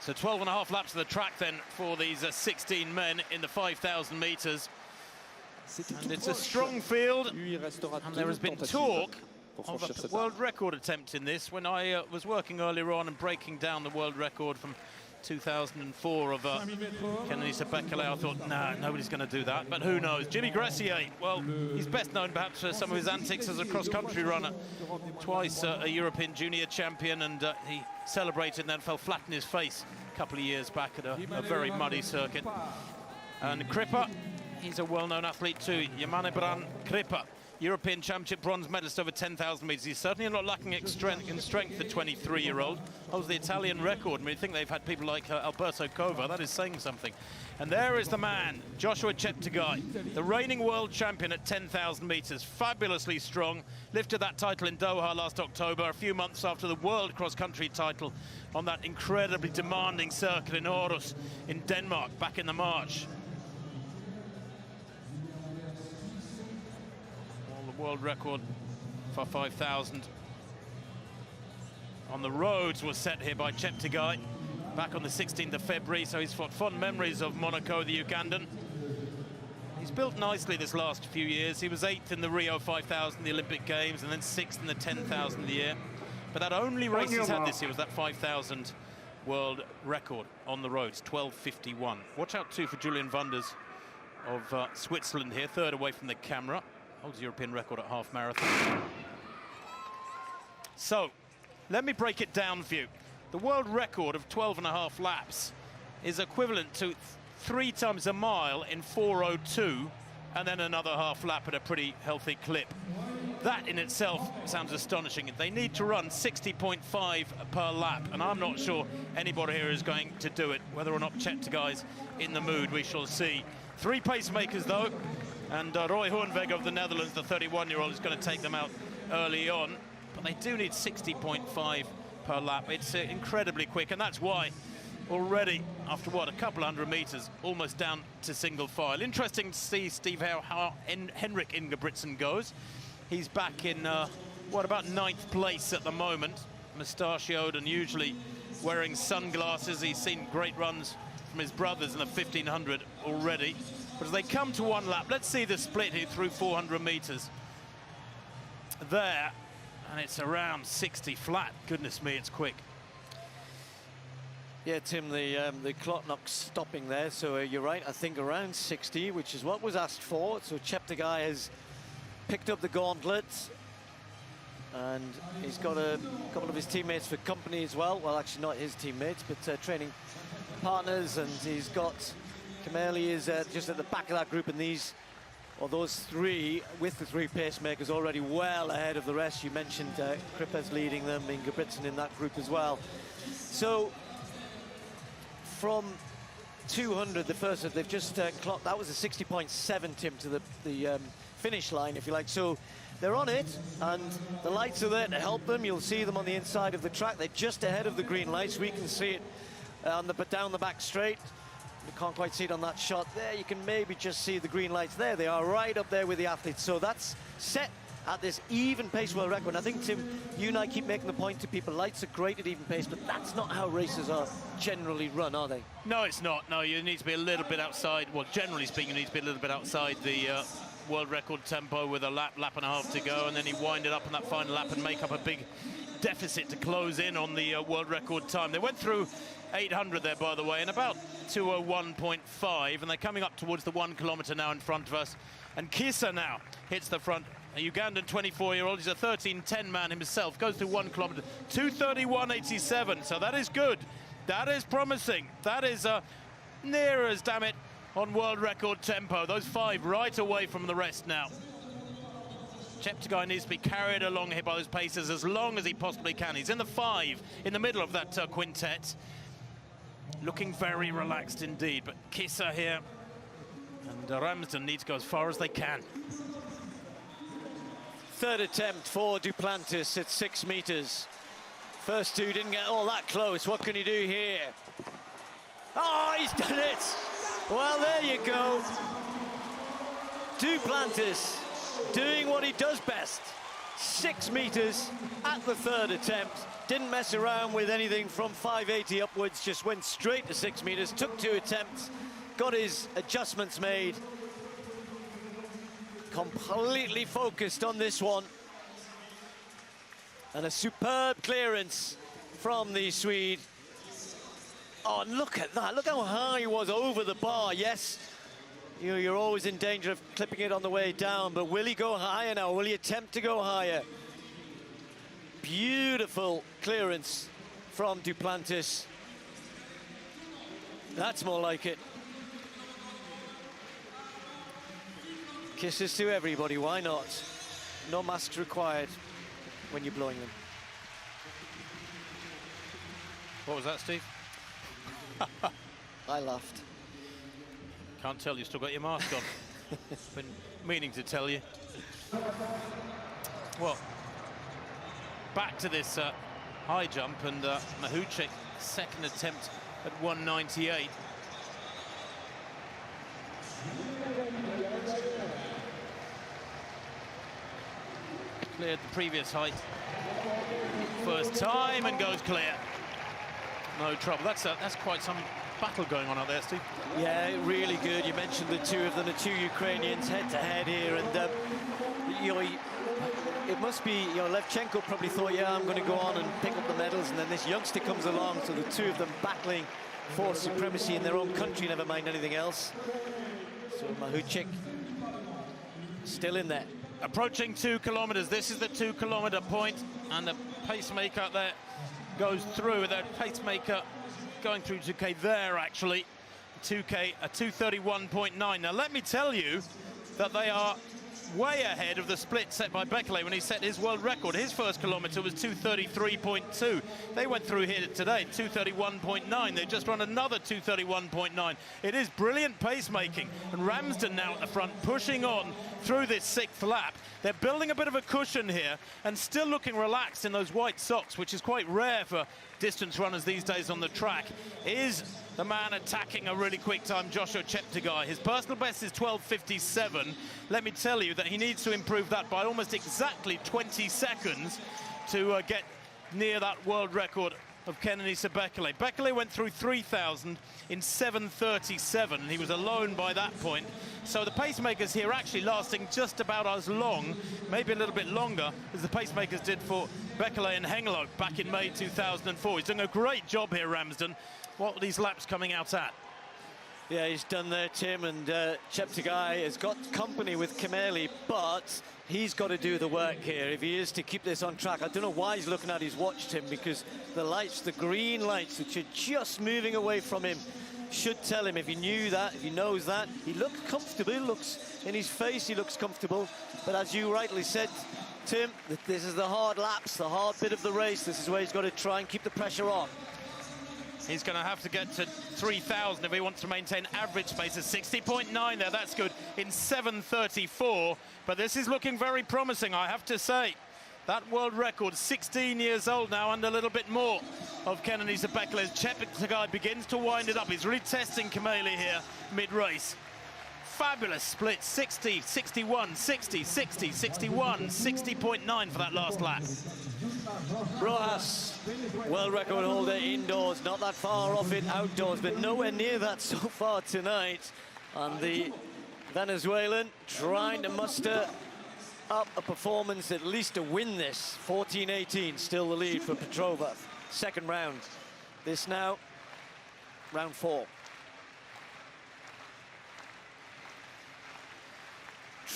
So 12.5 laps of the track then for these 16 men in the 5,000 meters. And it's a strong field, and there has been talk of a world record attempt in this. When I was working earlier on and breaking down the world record from 2004 of Kenenisa Bekele, I thought, nah, nobody's going to do that. But who knows? Jimmy Gressier, well, he's best known perhaps for some of his antics as a cross-country runner. Twice a European junior champion, and he celebrated and then fell flat in his face a couple of years back at a very muddy circuit. And Kripa, he's a well-known athlete too. Bran Kripa, European Championship bronze medalist over 10,000 meters. He's certainly not lacking in strength, the 23-year-old. Holds the Italian record. I mean, you think they've had people like Alberto Cova. That is saying something. And there is the man, Joshua Cheptegei, the reigning world champion at 10,000 meters. Fabulously strong. Lifted that title in Doha last October, a few months after the world cross-country title on that incredibly demanding circuit in Aarhus in Denmark back in the March. World record for 5,000 on the roads was set here by Cheptegei back on the 16th of February, so he's got fond memories of Monaco, the Ugandan. He's built nicely this last few years. He was 8th in the Rio 5,000, the Olympic Games, and then 6th in the 10,000 of the year. But that only race he's had this year was that 5,000 world record on the roads, 12:51. Watch out too for Julian Wunders of Switzerland here, third away from the camera. Holds the European record at half marathon. So, let me break it down for you. The world record of 12.5 laps is equivalent to 3 times a mile in 4:02, and then another half lap at a pretty healthy clip. That in itself sounds astonishing. They need to run 60.5 per lap, and I'm not sure anybody here is going to do it. Whether or not Cheptegei's in the mood, we shall see. 3 pacemakers, though. And Roy Hoornweg of the Netherlands, the 31-year-old, is going to take them out early on. But they do need 60.5 per lap. It's incredibly quick, and that's why already, after what, a couple hundred meters, almost down to single file. Interesting to see, Steve, how Henrik Ingebrigtsen goes. He's back in, what, about 9th place at the moment. Mustachioed and usually wearing sunglasses. He's seen great runs from his brothers in the 1,500 already. But as they come to 1 lap, let's see the split here through 400 meters. There, and it's around 60 flat. Goodness me, it's quick. Yeah, Tim, the clock not stopping there, so you're right, I think around 60, which is what was asked for. So Cheptegei has picked up the gauntlet, and he's got a couple of his teammates for company as well. Well, actually not his teammates, but training partners, and he's got Kameli is just at the back of that group, and those 3, with the 3 pacemakers already well ahead of the rest. You mentioned Kripa's leading them, Ingebrigtsen in that group as well. So from 200, the first that they've just clocked, that was a 60.7, Tim, to the finish line, if you like. So they're on it, and the lights are there to help them. You'll see them on the inside of the track. They're just ahead of the green lights. We can see it on down the back straight. You can't quite see it on that shot there. You can maybe just see the green lights there. They are right up there with the athletes. So that's set at this even pace world record. And I think, Tim, you and I keep making the point to people, lights are great at even pace, but that's not how races are generally run, are they? No, it's not. No, you need to be a little bit outside. Well, generally speaking, you need to be a little bit outside the world record tempo with a lap and a half to go, and then you wind it up in that final lap and make up a big deficit to close in on the world record time. They went through 800 there, by the way, in about 2:01.5, and they're coming up towards the 1 kilometer now in front of us. And Kisa now hits the front. A Ugandan 24-year-old, he's a 13:10 man himself, goes through 1 kilometer, 2:31.87, so that is good. That is promising. That is near as, damn it, on world record tempo. Those 5 right away from the rest now. Cheptegei needs to be carried along here by those pacers as long as he possibly can. He's in the 5, in the middle of that quintet. Looking very relaxed indeed, but Kisa here and Ramsden need to go as far as they can. Third attempt for Duplantis at 6 meters. First 2 didn't get all that close. What can he do here? Oh, he's done it! Well, there you go. Duplantis doing what he does best. 6 meters at the third attempt. Didn't mess around with anything from 580 upwards, just went straight to 6 meters, took 2 attempts, got his adjustments made. Completely focused on this one. And a superb clearance from the Swede. Oh, look at that. Look how high he was over the bar. Yes, you're always in danger of clipping it on the way down, but will he go higher now? Will he attempt to go higher? Beautiful clearance from Duplantis. That's more like it. Kisses to everybody, why not? No masks required when you're blowing them. What was that, Steve? I laughed. Can't tell, you've still got your mask on. Been meaning to tell you. Well, back to this high jump, and Mahuchik, second attempt at 198. Cleared the previous height first time and goes clear. No trouble. That's quite some battle going on out there, Steve. Yeah, really good. You mentioned the two of them, the two Ukrainians head-to-head here, and you know, it must be, you know, Levchenko probably thought, yeah, I'm going to go on and pick up the medals, and then this youngster comes along, so the two of them battling for supremacy in their own country, never mind anything else. So Mahuchik still in there. Approaching 2 kilometers. This is the 2 kilometer point, and the pacemaker there goes through. The pacemaker going through 2K there, actually. 2K, a 2:31.9. Now, let me tell you that they are way ahead of the split set by Bekele when he set his world record. His first kilometer was 2:33.2. They went through here today, 2:31.9. They just run another 2:31.9. It is brilliant pacemaking, and Ramsden now at the front pushing on through this 6th lap. They're building a bit of a cushion here and still looking relaxed in those white socks, which is quite rare for distance runners these days on the track. Is the man attacking a really quick time, Joshua Cheptegei. His personal best is 12:57. Let me tell you that he needs to improve that by almost exactly 20 seconds to get near that world record of Kenenisa Bekele. Bekele went through 3,000 in 7:37. He was alone by that point. So the pacemakers here actually lasting just about as long, maybe a little bit longer, as the pacemakers did for Bekele and Hengelo back in May 2004. He's doing a great job here, Ramsden. What are these laps coming out at? Yeah, he's done there, Tim, and Cheptegei has got company with Kimeli, but he's got to do the work here if he is to keep this on track. I don't know why he's looking at his watch, Tim, because the lights, the green lights, which are just moving away from him, should tell him. If he knew that, if he knows that, he looks comfortable, he looks in his face, he looks comfortable. But as you rightly said, Tim, this is the hard laps, the hard bit of the race. This is where he's got to try and keep the pressure on. He's going to have to get to 3,000 if he wants to maintain average pace of 60.9 there. That's good in 7:34. But this is looking very promising, I have to say. That world record, 16 years old now, and a little bit more of Kenenisa Bekele. Cheptegei begins to wind it up. He's really testing Kimeli here mid-race. Fabulous split, 60, 61, 60, 60, 61, 60.9 for that last lap. Rojas, world record holder indoors, not that far off it outdoors, but nowhere near that so far tonight. And the Venezuelan trying to muster up a performance at least to win this. 14-18, still the lead for Petrova. Second round. This now, round 4.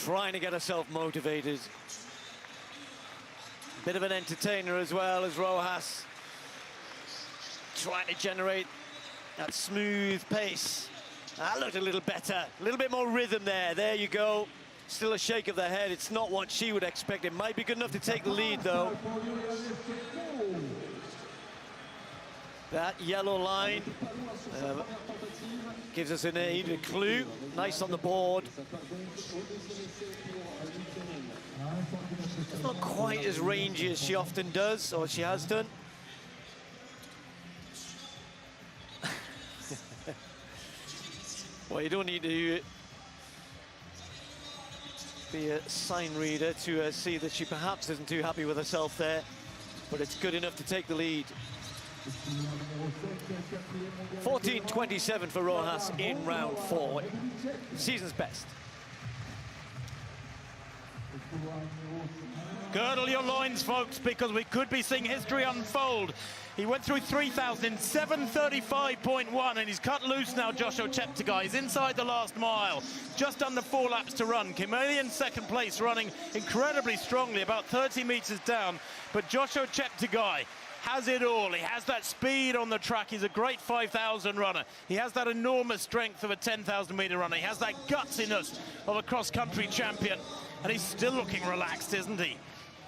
Trying to get herself motivated. Bit of an entertainer as well as Rojas. Trying to generate that smooth pace. That looked a little better. A little bit more rhythm there. There you go. Still a shake of the head. It's not what she would expect. It might be good enough to take the lead, though. That yellow line gives us a clue. Nice on the board. It's not quite as rangy as she often does, or she has done. Well, you don't need to be a sign reader to see that she perhaps isn't too happy with herself there, but it's good enough to take the lead. 14:27 for Rojas in round 4. Season's best. Girdle your loins, folks, because we could be seeing history unfold. He went through 3,000 in 7:35.1, and he's cut loose now, Joshua Cheptegei. He's inside the last mile, just under 4 laps to run. Kenenisa in second place, running incredibly strongly, about 30 meters down. But Joshua Cheptegei has it all. He has that speed on the track. He's a great 5,000 runner. He has that enormous strength of a 10,000 meter runner. He has that gutsiness of a cross-country champion. And he's still looking relaxed, isn't he?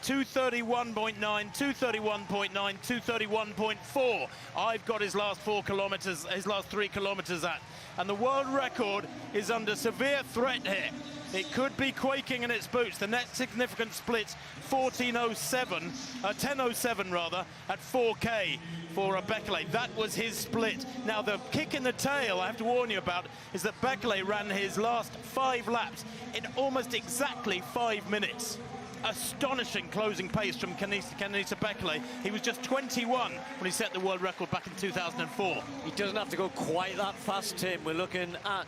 231.9, 231.9, 231.4. I've got his last 4 kilometers, his last 3 kilometers at. And the world record is under severe threat here. It could be quaking in its boots. The next significant split, 10:07 rather, at 4K for Bekele. That was his split. Now the kick in the tail I have to warn you about is that Bekele ran his last 5 laps in almost exactly 5 minutes. Astonishing closing pace from Kenenisa Bekele. He was just 21 when he set the world record back in 2004. He doesn't have to go quite that fast, Tim. We're looking at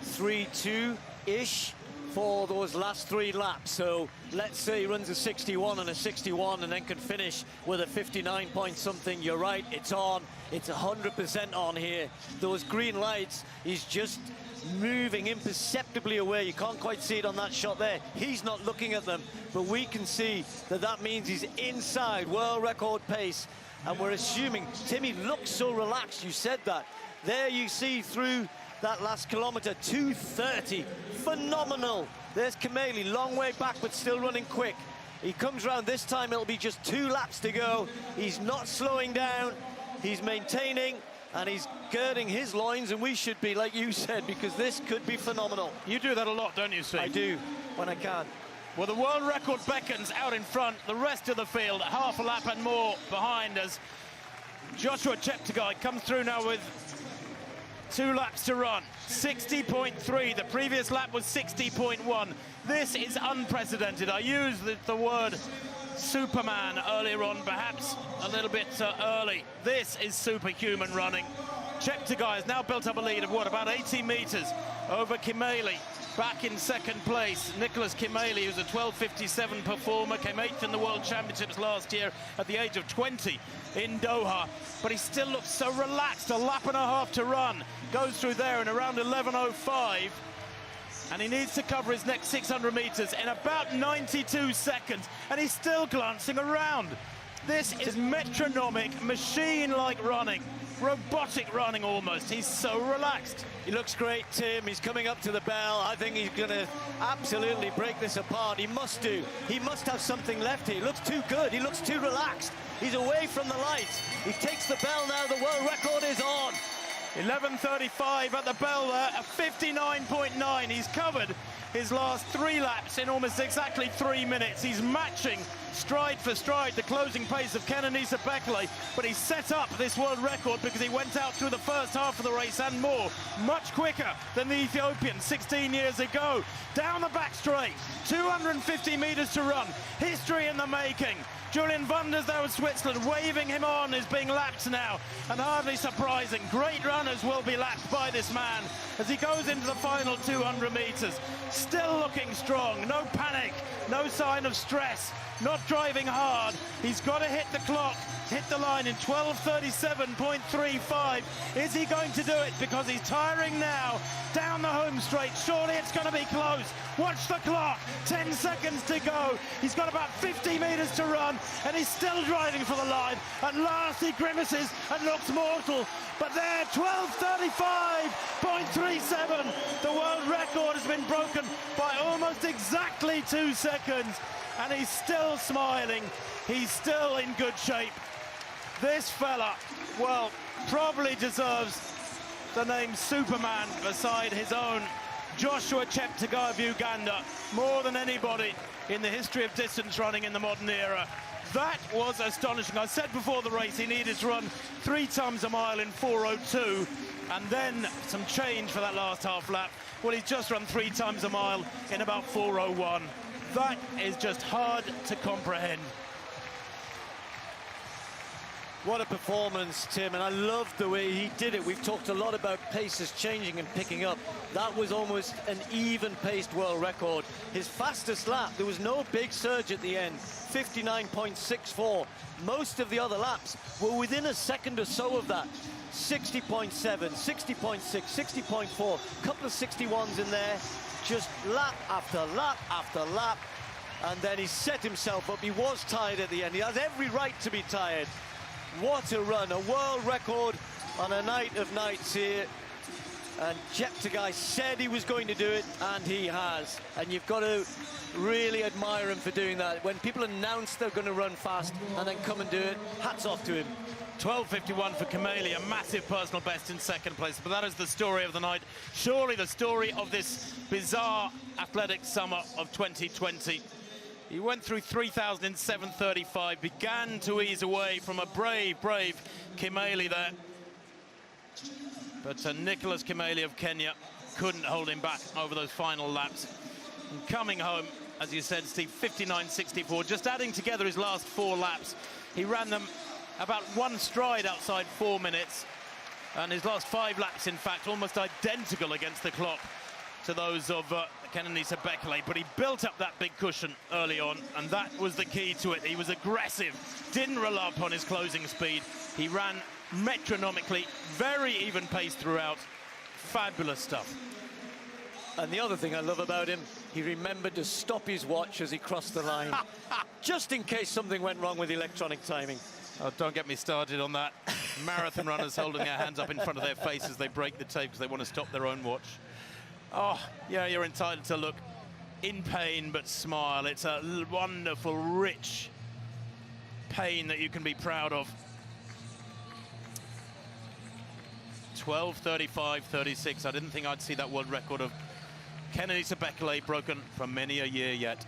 3:2-ish for those last 3 laps. So let's say he runs a 61 and a 61 and then can finish with a 59 point something. You're right, it's on. It's 100% on here. Those green lights, he's just moving imperceptibly away. You can't quite see it on that shot there. He's not looking at them, but we can see that that means he's inside world record pace. And we're assuming, Timmy looks so relaxed, you said that. There you see through that last kilometer, 2:30, phenomenal. There's Kenenisa, long way back, but still running quick. He comes round this time, it'll be just 2 laps to go. He's not slowing down, he's maintaining, and he's girding his loins, and we should be, like you said, because this could be phenomenal. You do that a lot, don't you, Steve? I do, when I can. Well, the world record beckons out in front. The rest of the field, half a lap and more behind us. Joshua Cheptegei comes through now with 2 laps to run. 60.3. The previous lap was 60.1. This is unprecedented. I used the word Superman earlier on, perhaps a little bit early. This is superhuman running. Cheptegei has now built up a lead of what, about 80 meters over Kenenisa. Back in second place, Nicholas Kenenisa, who's a 12:57 performer, came 8th in the World Championships last year at the age of 20 in Doha. But he still looks so relaxed. A lap and a half to run. Goes through there in around 11:05. And he needs to cover his next 600 meters in about 92 seconds. And he's still glancing around. This is metronomic, machine-like running. Robotic running almost. He's so relaxed. He looks great, Tim. He's coming up to the bell. I think he's going to absolutely break this apart. He must do. He must have something left here. He looks too good. He looks too relaxed. He's away from the lights. He takes the bell now. The world record is on. 11:35 at the bell there, a 59.9. He's covered his last 3 laps in almost exactly 3 minutes. He's matching stride for stride the closing pace of Kenenisa Bekele, but he set up this world record because he went out through the first half of the race and more, much quicker than the Ethiopian 16 years ago. Down the back straight, 250 meters to run, history in the making. Julian Wunders there with Switzerland, waving him on, is being lapped now, and hardly surprising. Great runners will be lapped by this man as he goes into the final 200 meters. Still looking strong, no panic, no sign of stress, not driving hard. He's got to hit the clock, hit the line in 12:37.35. Is he going to do it? Because he's tiring now. Down the home straight, surely it's going to be close. Watch the clock, 10 seconds to go. He's got about 50 meters to run, and he's still driving for the line. At last he grimaces and looks mortal. But there, 12:35.37. The world record has been broken by almost exactly 2 seconds. And he's still smiling. He's still in good shape. This fella, well, probably deserves the name Superman beside his own Joshua Cheptegei of Uganda, more than anybody in the history of distance running in the modern era. That was astonishing. I said before the race he needed to run 3 times a mile in 4:02. And then some change for that last half lap. Well, he's just run 3 times a mile in about 4:01. That is just hard to comprehend. What a performance, Tim, and I love the way he did it. We've talked a lot about paces changing and picking up. That was almost an even-paced world record. His fastest lap, there was no big surge at the end, 59.64. Most of the other laps were within a second or so of that. 60.7, 60.6, 60.4, a couple of 61s in there, just lap after lap after lap. And then he set himself up. He was tired at the end. He has every right to be tired. What a run, a world record on a night of nights here. And Cheptegei said he was going to do it, and he has. And you've got to really admire him for doing that. When people announce they're going to run fast and then come and do it, hats off to him. 12:51 for Bekele, a massive personal best in second place. But that is the story of the night. Surely the story of this bizarre athletic summer of 2020. He went through 3,000 in 7:35, began to ease away from a brave Bekele there. But Nicholas Bekele of Kenya couldn't hold him back over those final laps. And coming home, as you said, Steve, 59.64, just adding together his last 4 laps. He ran them about one stride outside 4 minutes. And his last 5 laps, in fact, almost identical against the clock to those of Kenenisa Bekele, but he built up that big cushion early on, and that was the key to it. He was aggressive, didn't rely upon his closing speed. He ran metronomically, very even pace throughout. Fabulous stuff. And the other thing I love about him, he remembered to stop his watch as he crossed the line, just in case something went wrong with electronic timing. Oh, don't get me started on that. Marathon runners holding their hands up in front of their face as they break the tape because they want to stop their own watch. Oh, yeah, you're entitled to look in pain but smile. It's a wonderful, rich pain that you can be proud of. 12:35.36. I didn't think I'd see that world record of Kenenisa Bekele broken for many a year yet.